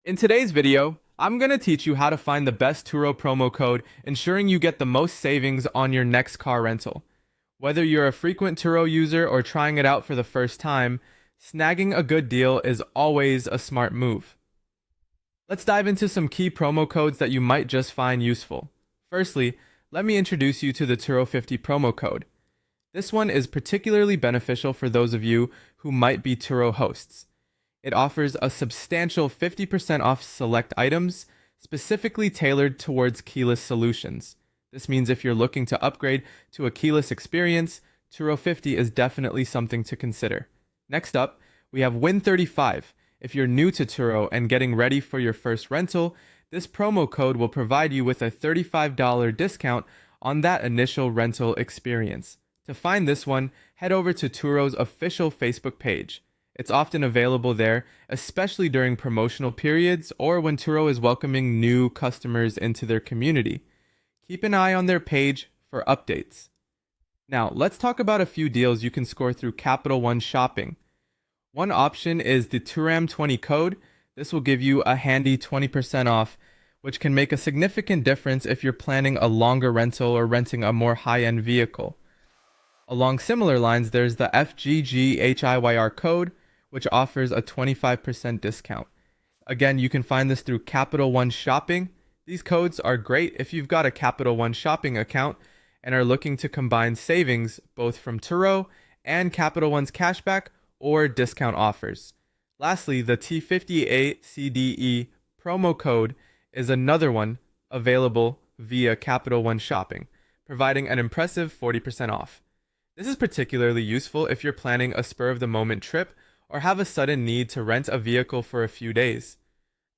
In today's video, I'm going to teach you how to find the best Turo promo code, ensuring you get the most savings on your next car rental. Whether you're a frequent Turo user or trying it out for the first time, snagging a good deal is always a smart move. Let's dive into some key promo codes that you might just find useful. Firstly, let me introduce you to the Turo 50 promo code. This one is particularly beneficial for those of you who might be Turo hosts. It offers a substantial 50% off select items, specifically tailored towards keyless solutions. This means if you're looking to upgrade to a keyless experience, Turo 50 is definitely something to consider. Next up, we have Win35. If you're new to Turo and getting ready for your first rental, this promo code will provide you with a $35 discount on that initial rental experience. To find this one, head over to Turo's official Facebook page. It's often available there, especially during promotional periods or when Turo is welcoming new customers into their community. Keep an eye on their page for updates. Now, let's talk about a few deals you can score through Capital One Shopping. One option is the TURAM20 code. This will give you a handy 20% off, which can make a significant difference if you're planning a longer rental or renting a more high-end vehicle. Along similar lines, there's the FGGHIYR code, which offers a 25% discount. Again, you can find this through Capital One Shopping. These codes are great if you've got a Capital One Shopping account and are looking to combine savings both from Turo and Capital One's cashback or discount offers. Lastly, the T58CDE promo code is another one available via Capital One Shopping, providing an impressive 40% off. This is particularly useful if you're planning a spur-of-the-moment trip or have a sudden need to rent a vehicle for a few days.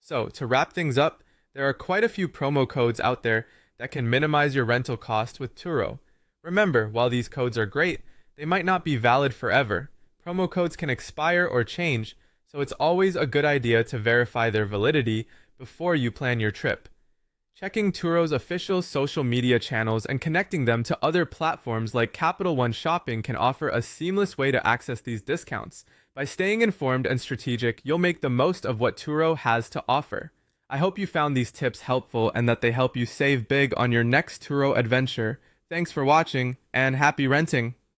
So, to wrap things up, there are quite a few promo codes out there that can minimize your rental cost with Turo. Remember, while these codes are great, they might not be valid forever. Promo codes can expire or change, so it's always a good idea to verify their validity before you plan your trip. Checking Turo's official social media channels and connecting them to other platforms like Capital One Shopping can offer a seamless way to access these discounts. By staying informed and strategic, you'll make the most of what Turo has to offer. I hope you found these tips helpful and that they help you save big on your next Turo adventure. Thanks for watching, and happy renting!